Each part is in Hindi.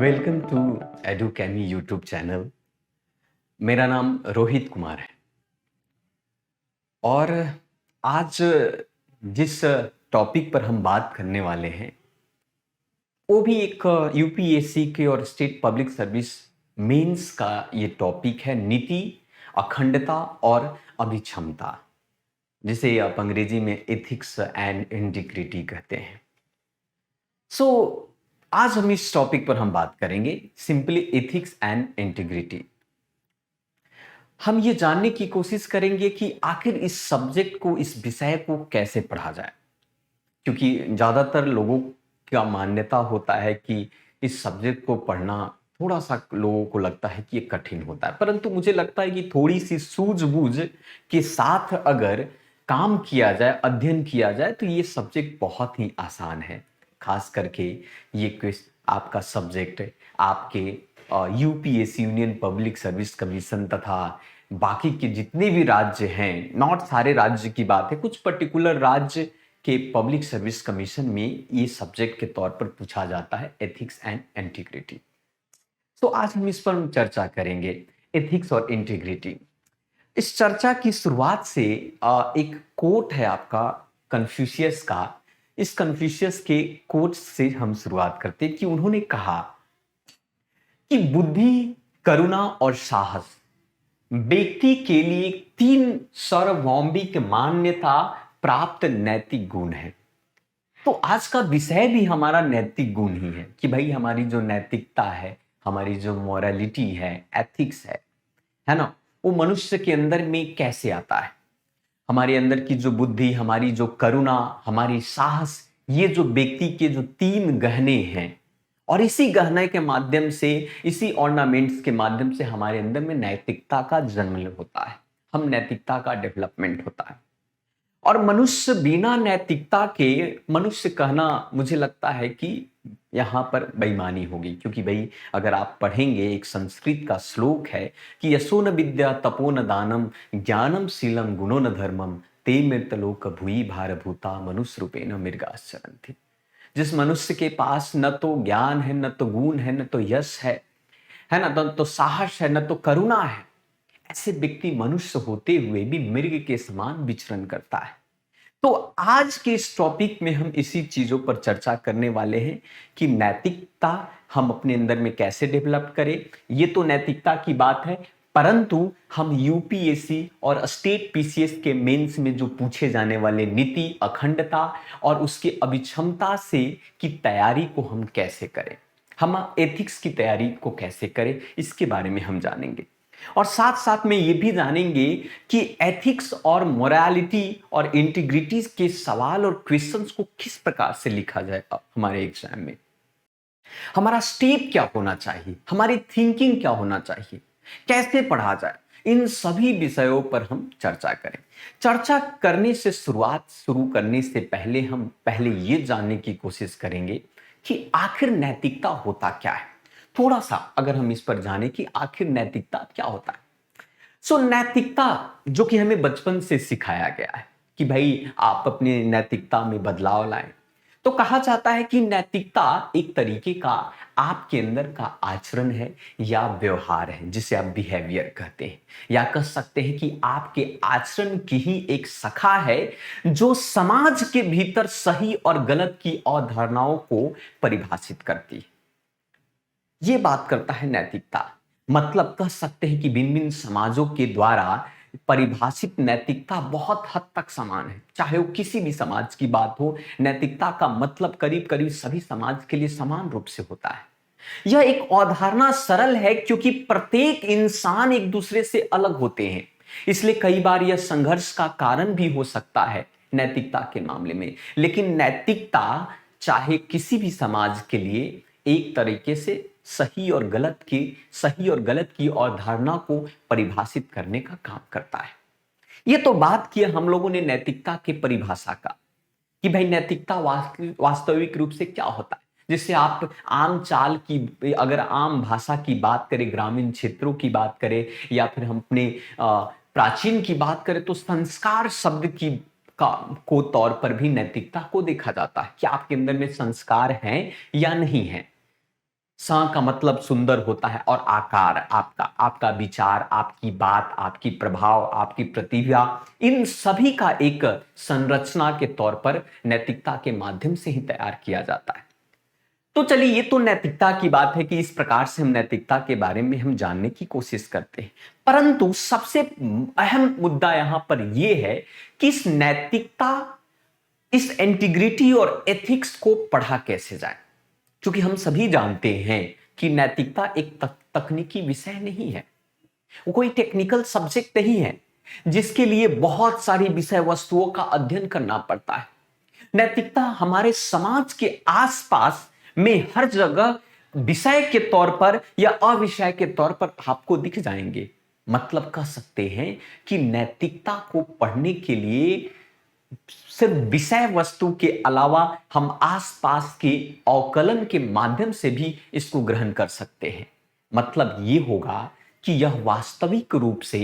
Welcome to Edukemy YouTube channel. मेरा नाम रोहित कुमार है और आज जिस टॉपिक पर हम बात करने वाले हैं वो भी एक यूपीएससी के और स्टेट पब्लिक सर्विस मेंस का ये टॉपिक है, नीति, अखंडता और अभिक्षमता, जिसे आप अंग्रेजी में एथिक्स एंड इंटीग्रिटी कहते हैं। सो आज हम इस टॉपिक पर हम बात करेंगे सिंपली एथिक्स एंड इंटीग्रिटी। हम ये जानने की कोशिश करेंगे कि आखिर इस सब्जेक्ट को, इस विषय को कैसे पढ़ा जाए, क्योंकि ज़्यादातर लोगों का मान्यता होता है कि इस सब्जेक्ट को पढ़ना थोड़ा सा लोगों को लगता है कि ये कठिन होता है, परंतु मुझे लगता है कि थोड़ी सी सूझबूझ के साथ अगर काम किया जाए, अध्ययन किया जाए, तो ये सब्जेक्ट बहुत ही आसान है। खास करके ये क्विज आपका सब्जेक्ट आपके UPSC, union public service commission तथा बाकी के जितने भी राज्य हैं, नॉट सारे राज्य की बात है, कुछ पर्टिकुलर राज्य के पब्लिक सर्विस कमीशन में ये सब्जेक्ट के तौर पर पूछा जाता है, एथिक्स एंड इंटीग्रिटी। तो आज हम इस पर चर्चा करेंगे, एथिक्स और इंटीग्रिटी। इस चर्चा की शुरुआत से एक कोट है आपका कन्फ्यूशियस का। इस कन्फ्यूशियस के कोट से हम शुरुआत करते हैं कि उन्होंने कहा कि बुद्धि, करुणा और साहस व्यक्ति के लिए 3 सार्वभौमिक मान्यता प्राप्त नैतिक गुण है। तो आज का विषय भी हमारा नैतिक गुण ही है कि भाई हमारी जो नैतिकता है, हमारी जो मोरालिटी है, एथिक्स है ना, वो मनुष्य के अंदर में कैसे आता है। हमारे अंदर की जो बुद्धि, हमारी जो करुणा, हमारी साहस, ये जो व्यक्ति के जो 3 गहने हैं, और इसी गहने के माध्यम से, इसी ऑर्नामेंट्स के माध्यम से हमारे अंदर में नैतिकता का जन्म होता है, हम नैतिकता का डेवलपमेंट होता है। और मनुष्य बिना नैतिकता के मनुष्य कहना, मुझे लगता है कि यहाँ पर बेईमानी होगी, क्योंकि भाई अगर आप पढ़ेंगे, एक संस्कृत का श्लोक है कि यशो न विद्या तपो न दानम ज्ञानम शीलम गुणो न धर्मम ते मृतलोक भूयि भारभूता मनुष्य रूपेण मृगाश्चरन्ति। जिस मनुष्य के पास न तो ज्ञान है, न तो गुण है, न तो यश है ना, तो साहस है, न तो करुणा है, ऐसे व्यक्ति मनुष्य होते हुए भी मृग के समान विचरण करता है। तो आज के इस टॉपिक में हम इसी चीजों पर चर्चा करने वाले हैं कि नैतिकता हम अपने अंदर में कैसे डेवलप करें। ये तो नैतिकता की बात है, परंतु हम यूपीएससी और स्टेट पीसीएस के मेंस में जो पूछे जाने वाले नीति, अखंडता और उसकी अभिक्षमता से की तैयारी को हम कैसे करें, हम एथिक्स की तैयारी को कैसे करें, इसके बारे में हम जानेंगे। और साथ साथ में ये भी जानेंगे कि एथिक्स और मोरालिटी और इंटीग्रिटी के सवाल और क्वेश्चंस को किस प्रकार से लिखा जाए हमारे एग्जाम में, हमारा स्टेप क्या होना चाहिए, हमारी थिंकिंग क्या होना चाहिए, कैसे पढ़ा जाए, इन सभी विषयों पर हम चर्चा करें। चर्चा करने से शुरू करने से पहले हम पहले ये जानने की कोशिश करेंगे कि आखिर नैतिकता होता क्या है। थोड़ा सा अगर हम इस पर जाने कि आखिर नैतिकता क्या होता है। नैतिकता जो कि हमें बचपन से सिखाया गया है कि भाई आप अपने नैतिकता में बदलाव लाएं, तो कहा जाता है कि नैतिकता एक तरीके का आपके अंदर का आचरण है या व्यवहार है, जिसे आप बिहेवियर कहते हैं, या कह सकते हैं कि आपके आचरण की ही एक शाखा है जो समाज के भीतर सही और गलत की अवधारणाओं को परिभाषित करती है। ये बात करता है नैतिकता। मतलब कह सकते हैं कि भिन्न-भिन्न समाजों के द्वारा परिभाषित नैतिकता बहुत हद तक समान है। चाहे वो किसी भी समाज की बात हो, नैतिकता का मतलब करीब-करीब सभी समाज के लिए समान रूप से होता है। यह एक अवधारणा सरल है क्योंकि प्रत्येक इंसान एक दूसरे से अलग होते हैं। इसलिए कई बार यह संघर्ष का कारण भी हो सकता है नैतिकता के मामले में। लेकिन नैतिकता चाहे किसी भी समाज के लिए एक तरीके से सही और गलत की अवधारणा को परिभाषित करने का काम करता है। यह तो बात की हम लोगों ने नैतिकता की परिभाषा का कि भाई नैतिकता वास्तविक रूप से क्या होता है। जिससे आप आम चाल की, अगर आम भाषा की बात करें, ग्रामीण क्षेत्रों की बात करें, या फिर हम अपने प्राचीन की बात करें, तो संस्कार शब्द की को तौर पर भी नैतिकता को देखा जाता है कि आपके अंदर में संस्कार हैं या नहीं है। सा का मतलब सुंदर होता है और आकार, आपका आपका विचार, आपकी बात, आपकी प्रभाव, आपकी प्रतिभा, इन सभी का एक संरचना के तौर पर नैतिकता के माध्यम से ही तैयार किया जाता है। तो चलिए, ये तो नैतिकता की बात है कि इस प्रकार से हम नैतिकता के बारे में हम जानने की कोशिश करते हैं। परंतु सबसे अहम मुद्दा यहां पर यह है कि इस नैतिकता, इस इंटीग्रिटी और एथिक्स को पढ़ा कैसे जाए। क्योंकि हम सभी जानते हैं कि नैतिकता एक तकनीकी विषय नहीं है, वो कोई टेक्निकल सब्जेक्ट नहीं है जिसके लिए बहुत सारी विषय वस्तुओं का अध्ययन करना पड़ता है। नैतिकता हमारे समाज के आसपास में हर जगह विषय के तौर पर या अविषय के तौर पर आपको दिख जाएंगे। मतलब कह सकते हैं कि नैतिकता को पढ़ने के लिए सिर्फ विषय वस्तु के अलावा हम आसपास के अवकलन के माध्यम से भी इसको ग्रहण कर सकते हैं। मतलब यह होगा कि यह वास्तविक रूप से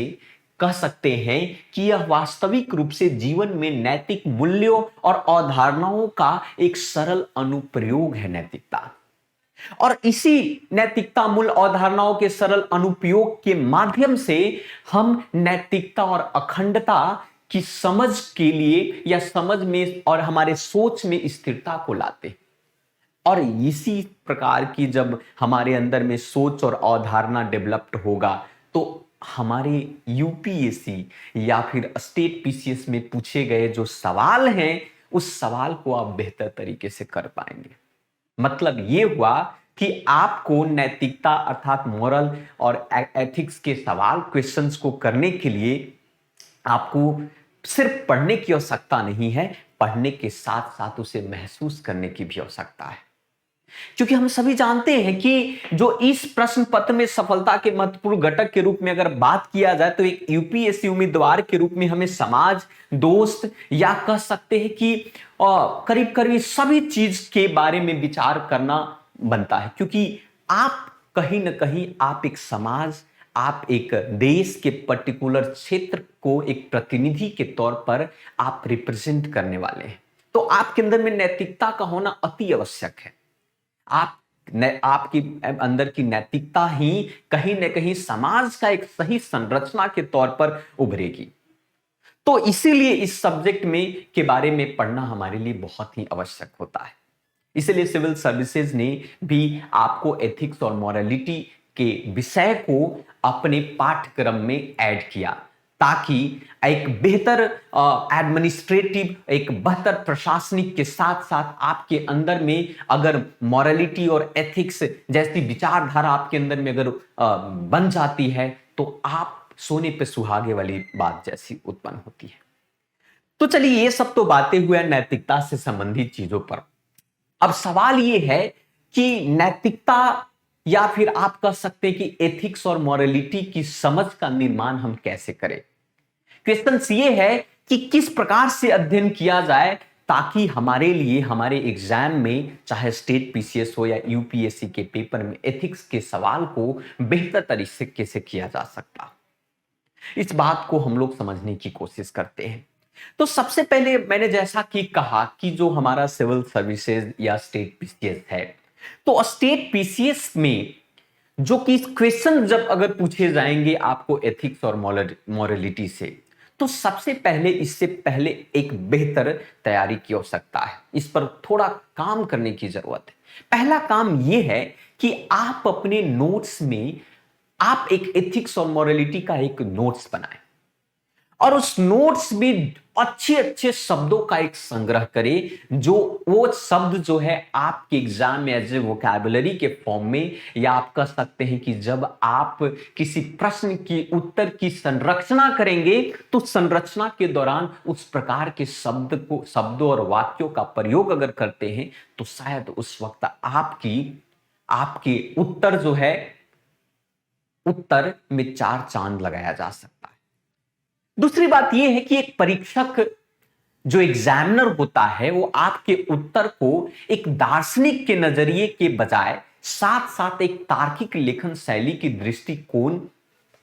कह सकते हैं कि यह वास्तविक रूप से जीवन में नैतिक मूल्यों और अवधारणाओं का एक सरल अनुप्रयोग है नैतिकता। और इसी नैतिकता मूल अवधारणाओं के सरल अनुप्रयोग के माध्यम से हम नैतिकता और अखंडता की समझ के लिए या समझ में और हमारे सोच में स्थिरता को लाते। और इसी प्रकार की जब हमारे अंदर में सोच और अवधारणा डेवलप्ड होगा तो हमारे यूपीएससी या फिर स्टेट पीसीएस में पूछे गए जो सवाल हैं उस सवाल को आप बेहतर तरीके से कर पाएंगे। मतलब यह हुआ कि आपको नैतिकता अर्थात मोरल और एथिक्स के सवाल क्वेश्चंस को करने के लिए आपको सिर्फ पढ़ने की आवश्यकता नहीं है, पढ़ने के साथ साथ उसे महसूस करने की भी आवश्यकता है। क्योंकि हम सभी जानते हैं कि जो इस प्रश्न पत्र में सफलता के महत्वपूर्ण घटक के रूप में अगर बात किया जाए तो एक यूपीएससी उम्मीदवार के रूप में हमें समाज, दोस्त या कह सकते हैं कि करीब करीब सभी चीज के बारे में विचार करना बनता है। क्योंकि आप कहीं ना कहीं आप एक समाज, आप एक देश के पर्टिकुलर क्षेत्र को एक प्रतिनिधि के तौर पर आप रिप्रेजेंट करने वाले हैं। तो आपके अंदर में नैतिकता का होना अति आवश्यक है। आपकी अंदर की नैतिकता ही कहीं ना कहीं समाज का एक सही संरचना के तौर पर उभरेगी। तो इसीलिए इस सब्जेक्ट में के बारे में पढ़ना हमारे लिए बहुत ही आवश्यक होता है। इसलिए सिविल सर्विसेज ने भी आपको एथिक्स और मॉरलिटी के विषय को अपने पाठ्यक्रम में ऐड किया ताकि एक बेहतर एडमिनिस्ट्रेटिव, एक बेहतर प्रशासनिक के साथ साथ आपके अंदर में अगर मॉरलिटी और एथिक्स जैसी विचारधारा आपके अंदर में अगर बन जाती है तो आप सोने पे सुहागे वाली बात जैसी उत्पन्न होती है। तो चलिए, ये सब तो बातें हुए नैतिकता से संबंधित चीजों पर। अब सवाल ये है कि नैतिकता या फिर आप कह सकते हैं कि एथिक्स और मॉरलिटी की समझ का निर्माण हम कैसे करें। क्वेश्चन ये है कि किस प्रकार से अध्ययन किया जाए ताकि हमारे लिए हमारे एग्जाम में चाहे स्टेट पीसीएस हो या यूपीएससी के पेपर में एथिक्स के सवाल को बेहतर तरीके से किया जा सकता। इस बात को हम लोग समझने की कोशिश करते हैं। तो सबसे पहले मैंने जैसा कि कहा कि जो हमारा सिविल सर्विसेज या स्टेट पीसीएस है, तो स्टेट पीसीएस में जो कि क्वेश्चन जब अगर पूछे जाएंगे आपको एथिक्स और मॉरलिटी से, तो सबसे पहले इससे पहले एक बेहतर तैयारी की आवश्यकता है। इस पर थोड़ा काम करने की जरूरत है। पहला काम यह है कि आप अपने नोट्स में आप एक एथिक्स और मॉरलिटी का एक नोट्स बनाएं और उस नोट्स में अच्छे अच्छे शब्दों का एक संग्रह करें, जो वो शब्द जो है आपके एग्जाम में एज ए वोकैबुलरी के फॉर्म में, या आप कह सकते हैं कि जब आप किसी प्रश्न की उत्तर की संरचना करेंगे तो संरचना के दौरान उस प्रकार के शब्दों और वाक्यों का प्रयोग अगर करते हैं तो शायद उस वक्त आपके उत्तर जो है, उत्तर में 4 चांद लगाया जा सकता है। दूसरी बात यह है कि एक परीक्षक जो एग्जामिनर होता है वो आपके उत्तर को एक दार्शनिक के नजरिए के बजाय साथ साथ एक तार्किक लेखन शैली की दृष्टिकोण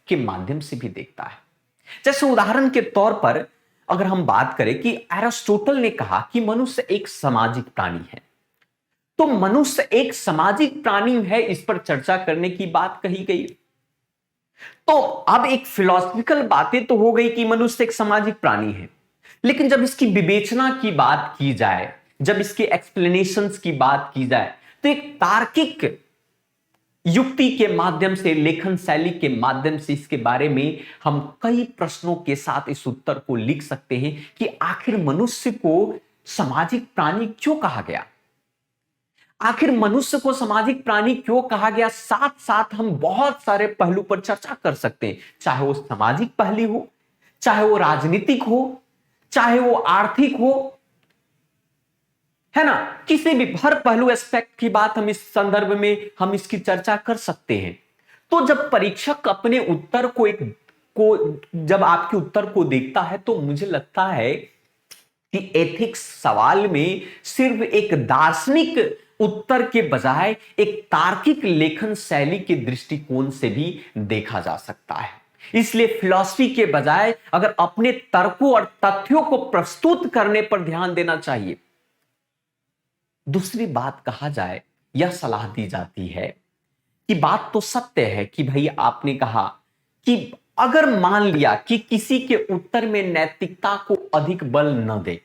के माध्यम से भी देखता है। जैसे उदाहरण के तौर पर अगर हम बात करें कि एरिस्टोटल ने कहा कि मनुष्य एक सामाजिक प्राणी है, तो मनुष्य एक सामाजिक प्राणी है, इस पर चर्चा करने की बात कही गई। तो अब एक फिलॉसफिकल बातें तो हो गई कि मनुष्य एक सामाजिक प्राणी है, लेकिन जब इसकी विवेचना की बात की जाए, जब इसके एक्सप्लेनेशंस की बात की जाए, तो एक तार्किक युक्ति के माध्यम से, लेखन शैली के माध्यम से इसके बारे में हम कई प्रश्नों के साथ इस उत्तर को लिख सकते हैं कि आखिर मनुष्य को सामाजिक प्राणी क्यों कहा गया। आखिर मनुष्य को सामाजिक प्राणी क्यों कहा गया, साथ साथ हम बहुत सारे पहलू पर चर्चा कर सकते हैं, चाहे वो सामाजिक पहलू हो, चाहे वो राजनीतिक हो, चाहे वो आर्थिक हो, है ना। किसी भी हर पहलू एस्पेक्ट की बात हम इस संदर्भ में हम इसकी चर्चा कर सकते हैं। तो जब परीक्षक अपने उत्तर जब आपके उत्तर को देखता है, तो मुझे लगता है कि एथिक्स सवाल में सिर्फ एक दार्शनिक उत्तर के बजाय एक तार्किक लेखन शैली के दृष्टिकोण से भी देखा जा सकता है। इसलिए फिलॉसफी के बजाय अगर अपने तर्कों और तथ्यों को प्रस्तुत करने पर ध्यान देना चाहिए। दूसरी बात कहा जाए, यह सलाह दी जाती है कि बात तो सत्य है कि भाई आपने कहा कि अगर मान लिया कि किसी के उत्तर में नैतिकता को अधिक बल न दे,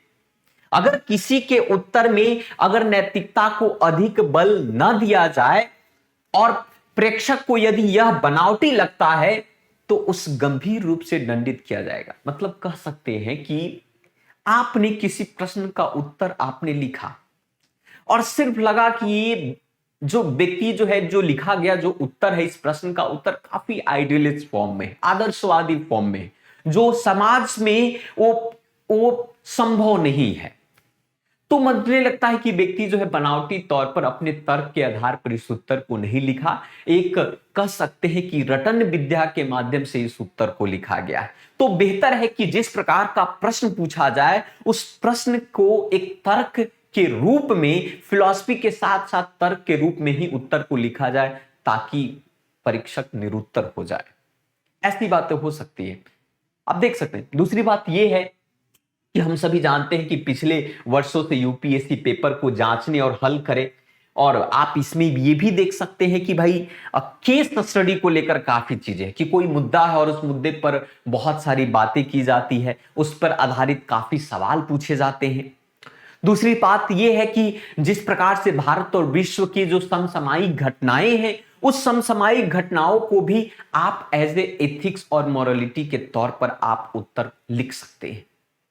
अगर किसी के उत्तर में अगर नैतिकता को अधिक बल न दिया जाए और प्रेक्षक को यदि यह बनावटी लगता है, तो उस गंभीर रूप से दंडित किया जाएगा। मतलब कह सकते हैं कि आपने किसी प्रश्न का उत्तर आपने लिखा और सिर्फ लगा कि ये जो व्यक्ति जो है, जो लिखा गया जो उत्तर है, इस प्रश्न का उत्तर काफी आइडियलिस्ट फॉर्म में, आदर्शवादी फॉर्म में, जो समाज में वो संभव नहीं है। तो मुझे लगता है कि व्यक्ति जो है बनावटी तौर पर अपने तर्क के आधार पर इस उत्तर को नहीं लिखा, एक कह सकते हैं कि रटन विद्या के माध्यम से इस उत्तर को लिखा गया है। तो बेहतर है कि जिस प्रकार का प्रश्न पूछा जाए, उस प्रश्न को एक तर्क के रूप में, फिलॉसफी के साथ साथ तर्क के रूप में ही उत्तर को लिखा जाए, ताकि परीक्षक निरुत्तर हो जाए। ऐसी बातें हो सकती है। आप देख सकते हैं। दूसरी बात यह है कि हम सभी जानते हैं कि पिछले वर्षों से यूपीएससी पेपर को जांचने और हल करे, और आप इसमें ये भी देख सकते हैं कि भाई केस स्टडी को लेकर काफी चीजें हैं कि कोई मुद्दा है और उस मुद्दे पर बहुत सारी बातें की जाती है, उस पर आधारित काफी सवाल पूछे जाते हैं। दूसरी बात यह है कि जिस प्रकार से भारत और विश्व की जो समसामयिक घटनाएं हैं, उस समसामयिक घटनाओं को भी आप एज ए एथिक्स और मॉरलिटी के तौर पर आप उत्तर लिख सकते हैं।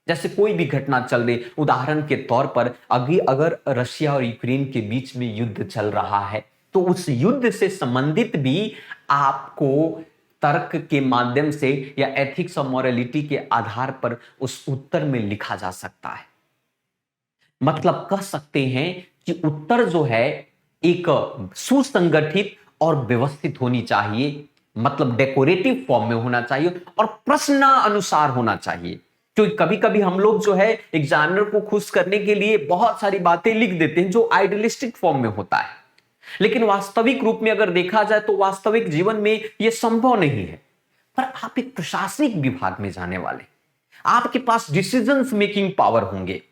जैसे कोई भी घटना चल रही, उदाहरण के तौर पर अगर रशिया और यूक्रेन के बीच में युद्ध चल रहा है, तो उस युद्ध से संबंधित भी आपको तर्क के माध्यम से या एथिक्स और मॉरलिटी के आधार पर उस उत्तर में लिखा जा सकता है। मतलब कह सकते हैं कि उत्तर जो है एक सुसंगठित और व्यवस्थित होनी चाहिए, मतलब डेकोरेटिव फॉर्म में होना चाहिए और प्रश्न अनुसार होना चाहिए। क्योंकि कभी कभी हम लोग जो है एग्जामिनर को खुश करने के लिए बहुत सारी बातें लिख देते हैं जो आइडियलिस्टिक फॉर्म में होता है, लेकिन वास्तविक रूप में अगर देखा जाए तो वास्तविक जीवन में यह संभव नहीं है। पर आप एक प्रशासनिक विभाग में जाने वाले, आपके पास डिसीजन मेकिंग पावर होंगे,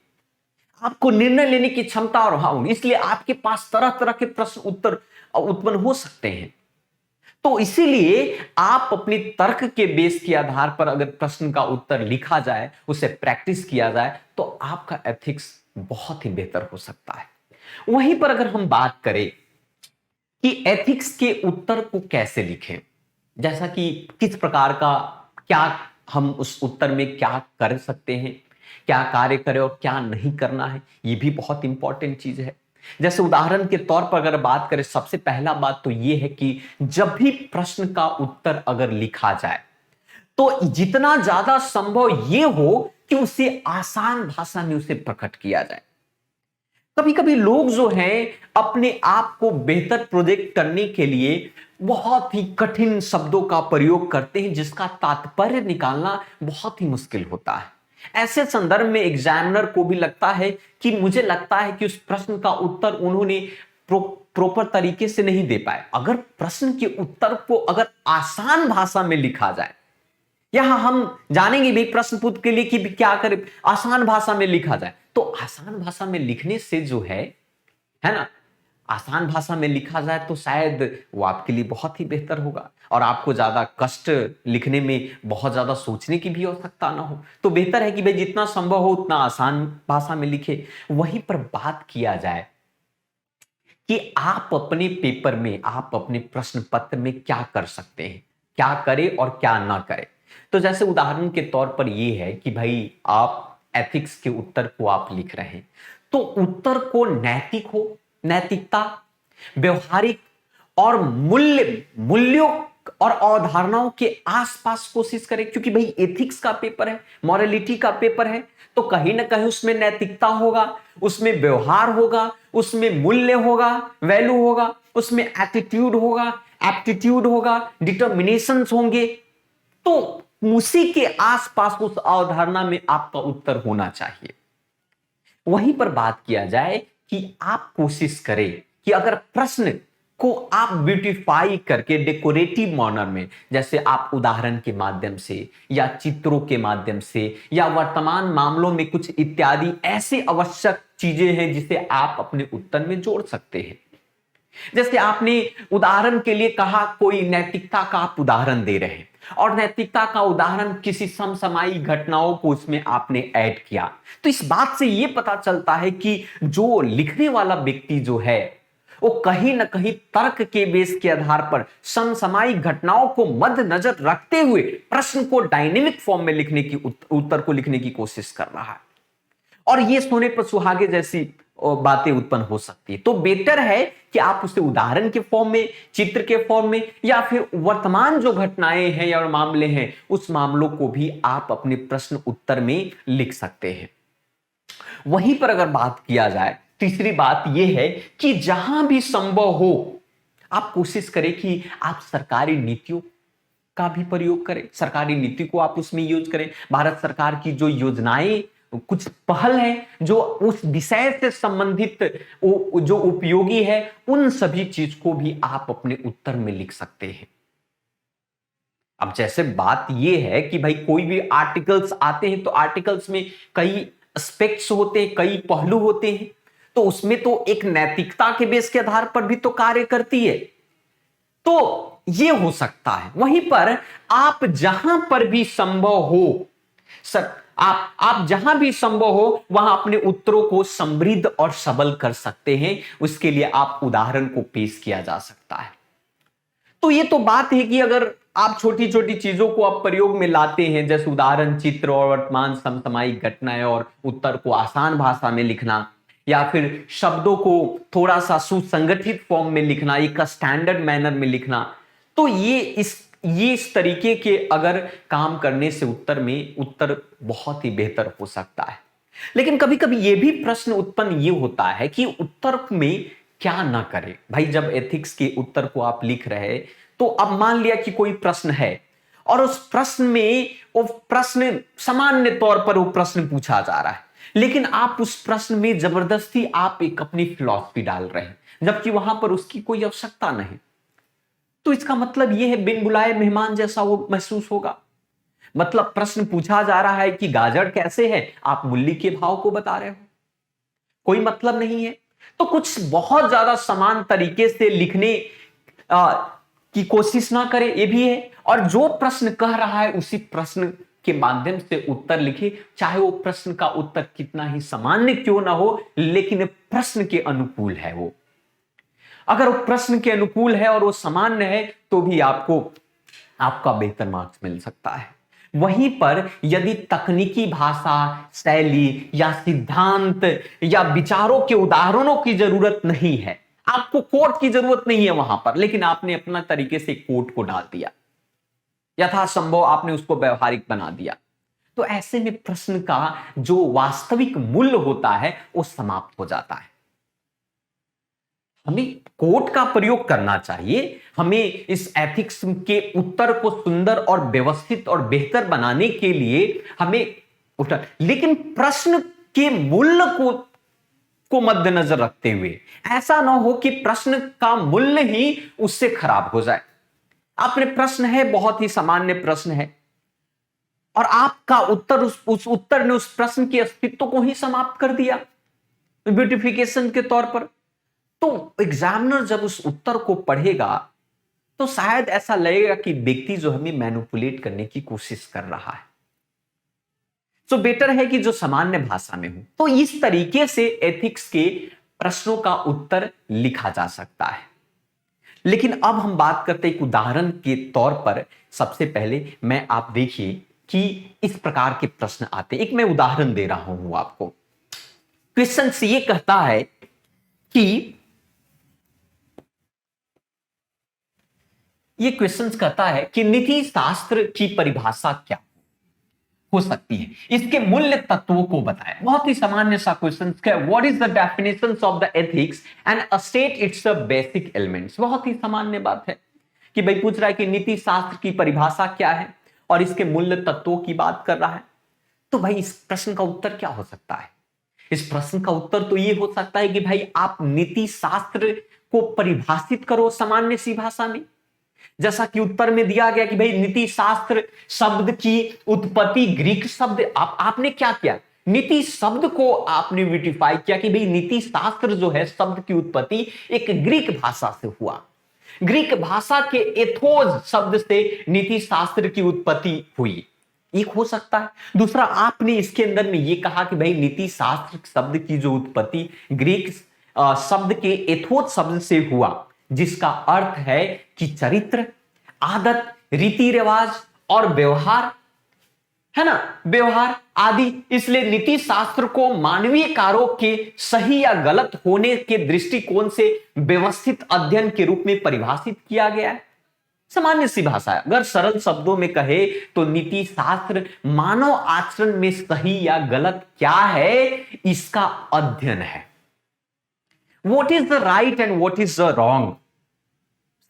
आपको निर्णय लेने की क्षमता और होगी, इसलिए आपके पास तरह तरह के प्रश्न उत्तर उत्पन्न हो सकते हैं। तो इसीलिए आप अपने तर्क के बेस के आधार पर अगर प्रश्न का उत्तर लिखा जाए, उसे प्रैक्टिस किया जाए, तो आपका एथिक्स बहुत ही बेहतर हो सकता है। वहीं पर अगर हम बात करें कि एथिक्स के उत्तर को कैसे लिखें, जैसा कि किस प्रकार का, क्या हम उस उत्तर में क्या कर सकते हैं, क्या कार्य करें और क्या नहीं करना है, ये भी बहुत इंपॉर्टेंट चीज है। जैसे उदाहरण के तौर पर अगर बात करें, सबसे पहला बात तो यह है कि जब भी प्रश्न का उत्तर अगर लिखा जाए, तो जितना ज्यादा संभव यह हो कि उसे आसान भाषा में उसे प्रकट किया जाए। कभी कभी लोग जो हैं अपने आप को बेहतर प्रोजेक्ट करने के लिए बहुत ही कठिन शब्दों का प्रयोग करते हैं, जिसका तात्पर्य निकालना बहुत ही मुश्किल होता है। ऐसे संदर्भ में एग्जामिनर को भी लगता है कि मुझे लगता है कि उस प्रश्न का उत्तर उन्होंने प्रॉपर तरीके से नहीं दे पाए। अगर प्रश्न के उत्तर को अगर आसान भाषा में लिखा जाए, यहां हम जानेंगे भी प्रश्न पूछ के लिए कि क्या करें, आसान भाषा में लिखा जाए, तो आसान भाषा में लिखने से जो है ना, आसान भाषा में लिखा जाए तो शायद वो आपके लिए बहुत ही बेहतर होगा और आपको ज्यादा कष्ट लिखने में बहुत ज्यादा सोचने की भी आवश्यकता ना हो। तो बेहतर है कि भाई जितना संभव हो उतना आसान भाषा में लिखे। वहीं पर बात किया जाए कि आप अपने पेपर में, आप अपने प्रश्न पत्र में क्या कर सकते हैं, क्या करें और क्या ना करें। तो जैसे उदाहरण के तौर पर यह है कि भाई आप एथिक्स के उत्तर को आप लिख रहे हैं, तो उत्तर को नैतिक हो, नैतिकता, व्यवहारिक और मूल्यों और अवधारणाओं के आसपास कोशिश करें, क्योंकि भाई एथिक्स का पेपर है, मॉरलिटी का पेपर है, तो कहीं ना कहीं उसमें नैतिकता होगा, उसमें व्यवहार होगा, उसमें मूल्य होगा, वैल्यू होगा, उसमें एटीट्यूड होगा, एप्टीट्यूड होगा, डिटर्मिनेशंस होंगे। तो उसी के आसपास उस अवधारणा में आपका उत्तर होना चाहिए। वहीं पर बात किया जाए कि आप कोशिश करें कि अगर प्रश्न को आप ब्यूटीफाई करके डेकोरेटिव मैनर में, जैसे आप उदाहरण के माध्यम से या चित्रों के माध्यम से या वर्तमान मामलों में कुछ इत्यादि ऐसी आवश्यक चीजें हैं जिसे आप अपने उत्तर में जोड़ सकते हैं। जैसे आपने उदाहरण के लिए कहा, कोई नैतिकता का आप उदाहरण दे रहे हैं और नैतिकता का उदाहरण किसी समसामयिक घटनाओं को उसमें आपने ऐड किया, तो इस बात से यह पता चलता है कि जो लिखने वाला व्यक्ति जो है वो कहीं ना कहीं तर्क के बेस के आधार पर समसामयिक घटनाओं को मद्देनजर रखते हुए प्रश्न को डायनेमिक फॉर्म में लिखने की, उत्तर को लिखने की कोशिश कर रहा है। और ये सोने पर सुहागे जैसी बातें उत्पन्न हो सकती है। तो बेटर है कि आप उसे उदाहरण के फॉर्म में, चित्र के फॉर्म में, या फिर वर्तमान जो घटनाएं हैं या मामले हैं उस मामलों को भी आप अपने प्रश्न उत्तर में लिख सकते हैं। वहीं पर अगर बात किया जाए, तीसरी बात यह है कि जहां भी संभव हो आप कोशिश करें कि आप सरकारी नीतियों का भी प्रयोग करें, सरकारी नीति को आप उसमें यूज करें। भारत सरकार की जो योजनाएं, कुछ पहल है जो उस विषय से संबंधित जो उपयोगी है, उन सभी चीज को भी आप अपने उत्तर में लिख सकते हैं। अब जैसे बात यह है कि भाई कोई भी आर्टिकल्स आते हैं तो आर्टिकल्स में कई एस्पेक्ट्स होते हैं, कई पहलू होते हैं, तो उसमें तो एक नैतिकता के बेस के आधार पर भी तो कार्य करती है। तो ये हो सकता है। वहीं पर आप जहां पर भी संभव हो, सर आप जहां भी संभव हो वहां अपने उत्तरों को समृद्ध और सबल कर सकते हैं। उसके लिए आप उदाहरण को पेश किया जा सकता है। तो ये तो बात है कि अगर आप छोटी छोटी चीजों को आप प्रयोग में लाते हैं, जैसे उदाहरण, चित्र और वर्तमान समसामयिक घटनाएं, और उत्तर को आसान भाषा में लिखना, या फिर शब्दों को थोड़ा सा सुसंगठित फॉर्म में लिखना, एक स्टैंडर्ड मैनर में लिखना, तो ये इस तरीके के अगर काम करने से उत्तर बहुत ही बेहतर हो सकता है। लेकिन कभी कभी यह भी प्रश्न उत्पन्न ये होता है कि उत्तर में क्या ना करें। भाई जब एथिक्स के उत्तर को आप लिख रहे हैं, तो अब मान लिया कि कोई प्रश्न है और उस प्रश्न में वो प्रश्न सामान्य तौर पर वो प्रश्न पूछा जा रहा है, लेकिन आप उस प्रश्न में जबरदस्ती आप एक अपनी फिलॉसफी डाल रहे हैं, जबकि वहां पर उसकी कोई आवश्यकता नहीं। तो इसका मतलब यह है बिन बुलाए मेहमान जैसा वो महसूस होगा। मतलब प्रश्न पूछा जा रहा है कि गाजर कैसे है, आप मूल्य के भाव को बता रहे हो, कोई मतलब नहीं है। तो कुछ बहुत ज्यादा समान तरीके से लिखने की कोशिश ना करें, ये भी है। और जो प्रश्न कह रहा है उसी प्रश्न के माध्यम से उत्तर लिखे, चाहे वो प्रश्न का उत्तर कितना ही सामान्य क्यों ना हो, लेकिन प्रश्न के अनुकूल है। वो अगर वो प्रश्न के अनुकूल है और वो सामान्य है तो भी आपका बेहतर मार्क्स मिल सकता है। वहीं पर यदि तकनीकी भाषा, शैली या सिद्धांत या विचारों के उदाहरणों की जरूरत नहीं है, आपको कोट की जरूरत नहीं है वहां पर, लेकिन आपने अपना तरीके से कोट को डाल दिया, यथासंभव आपने उसको व्यवहारिक बना दिया, तो ऐसे में प्रश्न का जो वास्तविक मूल्य होता है वो समाप्त हो जाता है। हमें कोट का प्रयोग करना चाहिए, हमें इस एथिक्स के उत्तर को सुंदर और व्यवस्थित और बेहतर बनाने के लिए हमें लेकिन प्रश्न के मूल्य को मद्देनजर रखते हुए, ऐसा ना हो कि प्रश्न का मूल्य ही उससे खराब हो जाए। आपने प्रश्न है, बहुत ही सामान्य प्रश्न है, और आपका उत्तर उस उत्तर ने उस प्रश्न के अस्तित्व को ही समाप्त कर दिया ब्यूटिफिकेशन के तौर पर। तो एग्जामिनर जब उस उत्तर को पढ़ेगा तो शायद ऐसा लगेगा कि व्यक्ति जो हमें मैनिपुलेट करने की कोशिश कर रहा है। तो बेटर है कि जो सामान्य भाषा में हो। तो इस तरीके से एथिक्स के प्रश्नों का उत्तर लिखा जा सकता है। लेकिन अब हम बात करते हैं एक उदाहरण के तौर पर। सबसे पहले मैं आप देखिए कि इस प्रकार के प्रश्न आते हैं। एक मैं उदाहरण दे रहा हूं आपको। क्वेश्चन से ये कहता है कि ये क्वेश्चन कहता है कि नीति शास्त्र की परिभाषा क्या हो सकती है, इसके मूल्य तत्वों को बताएं। बहुत ही सामान्य सा क्वेश्चन है। What is the definition of the ethics and state it's basic elements. बहुत ही सामान्य बात है कि भाई पूछ रहा है कि नीति शास्त्र की परिभाषा क्या है और इसके मूल्य तत्वों की बात कर रहा है। तो भाई इस प्रश्न का उत्तर क्या हो सकता है? इस प्रश्न का उत्तर तो ये हो सकता है कि भाई आप नीति शास्त्र को परिभाषित करो सामान्य सी भाषा में। जैसा कि उत्तर में दिया गया कि भाई नीति शास्त्र शब्द की उत्पत्ति ग्रीक शब्द। आपने क्या किया, नीति शब्द को आपने विटिफाई किया कि भाई नीति शास्त्र जो है शब्द की उत्पत्ति एक ग्रीक भाषा से हुआ। ग्रीक भाषा के एथोस शब्द से नीति शास्त्र की उत्पत्ति हुई। एक हो सकता है। दूसरा, आपने इसके अंदर में यह कहा कि भाई नीति शास्त्र शब्द की जो उत्पत्ति ग्रीक शब्द के एथोस शब्द से हुआ, जिसका अर्थ है कि चरित्र, आदत, रीति रिवाज और व्यवहार, है ना, व्यवहार आदि। इसलिए नीति शास्त्र को मानवीय कार्यों के सही या गलत होने के दृष्टिकोण से व्यवस्थित अध्ययन के रूप में परिभाषित किया गया है। सामान्य सी भाषा है। अगर सरल शब्दों में कहे तो नीति शास्त्र मानव आचरण में सही या गलत क्या है इसका अध्ययन है। What is the right and what is the wrong?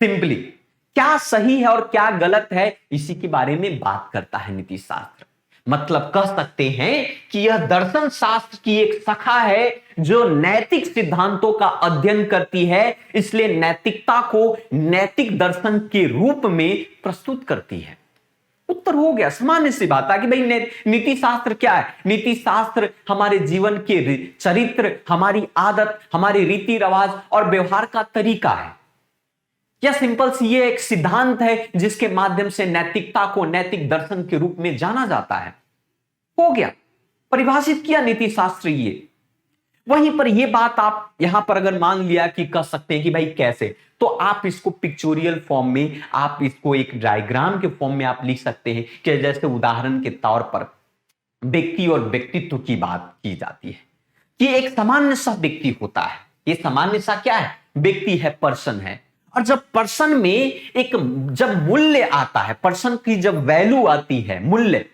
Simply क्या सही है और क्या गलत है इसी के बारे में बात करता है नीति शास्त्र। मतलब कह सकते हैं कि यह दर्शन शास्त्र की एक शाखा है जो नैतिक सिद्धांतों का अध्ययन करती है। इसलिए नैतिकता को नैतिक दर्शन के रूप में प्रस्तुत करती है। उत्तर हो गया। सामान्य सी बात है कि भाई नीति शास्त्र क्या है। नीति शास्त्र हमारे जीवन के चरित्र, हमारी आदत, हमारे रीति रिवाज और व्यवहार का तरीका है। या सिंपल सी ये एक सिद्धांत है जिसके माध्यम से नैतिकता को नैतिक दर्शन के रूप में जाना जाता है। हो गया, परिभाषित किया नीति शास्त्र ये। वहीं पर ये बात आप यहां पर अगर मान लिया कि कह सकते हैं कि भाई कैसे, तो आप इसको पिक्चोरियल फॉर्म में, आप इसको एक डायग्राम के फॉर्म में आप लिख सकते हैं कि जैसे उदाहरण के तौर पर व्यक्ति और व्यक्तित्व की बात की जाती है कि एक सामान्य सा व्यक्ति होता है। ये सामान्य सा क्या है? व्यक्ति है, पर्सन है। और जब पर्सन में एक जब मूल्य आता है, पर्सन की जब वैल्यू आती है, मूल्य,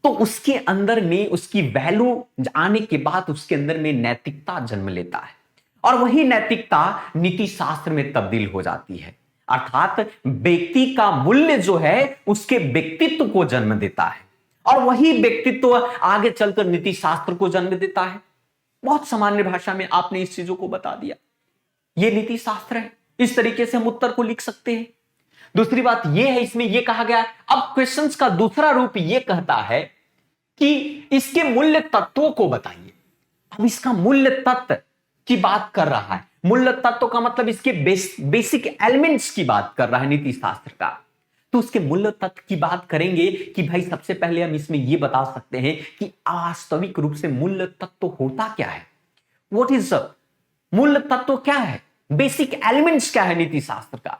तो उसके अंदर में उसकी वैल्यू आने के बाद उसके अंदर में नैतिकता जन्म लेता है और वही नैतिकता नीति शास्त्र में तब्दील हो जाती है। अर्थात व्यक्ति का मूल्य जो है उसके व्यक्तित्व को जन्म देता है और वही व्यक्तित्व आगे चलकर नीति शास्त्र को जन्म देता है। बहुत सामान्य भाषा में आपने इस चीजों को बता दिया। यह नीति शास्त्र है। इस तरीके से हम उत्तर को लिख सकते हैं। दूसरी बात यह है, इसमें यह कहा गया, अब क्वेश्चंस का दूसरा रूप यह कहता है कि इसके मूल्य तत्वों को बताइए। अब इसका मूल्य तत्व की बात कर रहा है। मूल्य तत्व का मतलब इसके बेसिक एलिमेंट्स की बात कर रहा है नीति शास्त्र का। तो उसके मूल्य तत्व की बात करेंगे कि भाई सबसे पहले हम इसमें यह बता सकते हैं कि वास्तविक रूप से मूल्य तत्व होता क्या है। व्हाट इज मूल्य तत्व क्या है, बेसिक एलिमेंट्स क्या है नीति शास्त्र का।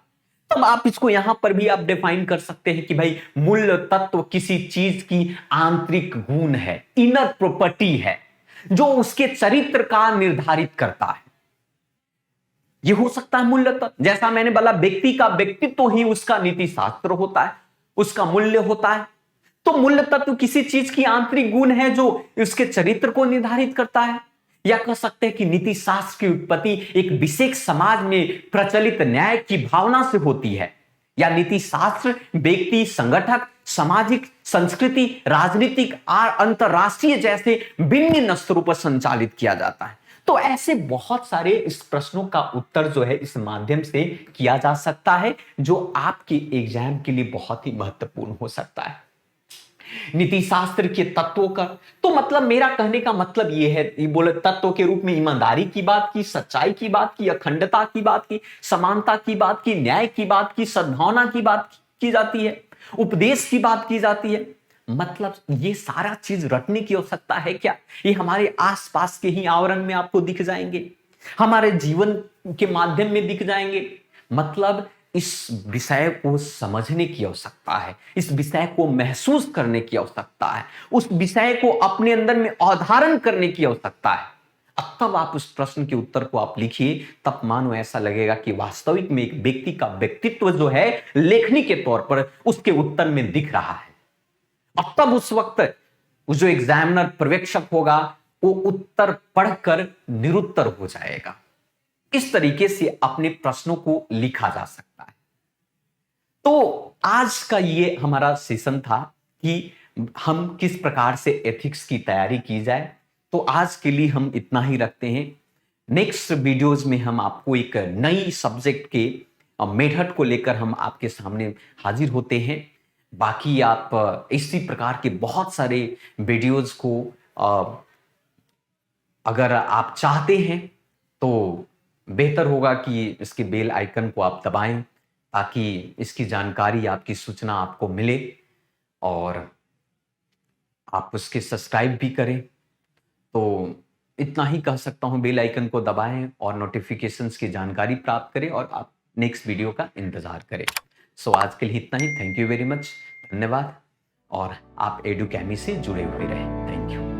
तब आप इसको यहां पर भी आप डिफाइन कर सकते हैं कि भाई मूल्य तत्व किसी चीज की आंतरिक गुण है, इनर प्रॉपर्टी है, जो उसके चरित्र का निर्धारित करता है। यह हो सकता है मूल्य तत्व। जैसा मैंने बोला, व्यक्ति का व्यक्तित्व ही उसका नीति शास्त्र होता है, उसका मूल्य होता है। तो मूल्य तत्व किसी चीज की आंतरिक गुण है जो उसके चरित्र को निर्धारित करता है। या कह सकते हैं कि नीति शास्त्र की उत्पत्ति एक विशेष समाज में प्रचलित न्याय की भावना से होती है। या नीति शास्त्र व्यक्ति, संगठक, सामाजिक, संस्कृति, राजनीतिक और अंतरराष्ट्रीय जैसे भिन्न स्तरों पर संचालित किया जाता है। तो ऐसे बहुत सारे इस प्रश्नों का उत्तर जो है इस माध्यम से किया जा सकता है, जो आपके एग्जाम के लिए बहुत ही महत्वपूर्ण हो सकता है। नीति शास्त्र के तत्वों का। तो मतलब मेरा कहने का मतलब ये है, ये बोले तत्व के रूप में ईमानदारी की बात की, सच्चाई की बात की, अखंडता की बात की, समानता की बात की, न्याय की बात की, सद्भावना की बात की जाती है, उपदेश की बात की जाती है। मतलब ये सारा चीज रटने की आवश्यकता है क्या? ये हमारे आसपास के ही आवरण में आपको दिख जाएंगे, हमारे जीवन के माध्यम में दिख जाएंगे। मतलब इस विषय को समझने की आवश्यकता है, इस विषय को महसूस करने की आवश्यकता है, उस विषय को अपने अंदर में अवधारण करने की आवश्यकता है। अब तब आप उस प्रश्न के उत्तर को आप लिखिए, तब मानो ऐसा लगेगा कि वास्तविक में एक व्यक्ति का व्यक्तित्व जो है लेखनी के तौर पर उसके उत्तर में दिख रहा है। अब तब उस वक्त जो एग्जामिनर पर्यवेक्षक होगा वो उत्तर पढ़कर निरुत्तर हो जाएगा। इस तरीके से अपने प्रश्नों को लिखा जा सकता है। तो आज का ये हमारा सेशन था कि हम किस प्रकार से एथिक्स की तैयारी की जाए। तो आज के लिए हम इतना ही रखते हैं। नेक्स्ट वीडियोज में हम आपको एक नई सब्जेक्ट के मेथड को लेकर हम आपके सामने हाजिर होते हैं। बाकी आप इसी प्रकार के बहुत सारे वीडियोज को अगर आप चाहते हैं तो बेहतर होगा कि इसके बेल आइकन को आप दबाएं, ताकि इसकी जानकारी, आपकी सूचना आपको मिले और आप उसके सब्सक्राइब भी करें। तो इतना ही कह सकता हूं, बेल आइकन को दबाएं और नोटिफिकेशंस की जानकारी प्राप्त करें और आप नेक्स्ट वीडियो का इंतजार करें। सो आज के लिए इतना ही। थैंक यू वेरी मच, धन्यवाद। और आप एडुकेमी से जुड़े हुए रहें। Thank you.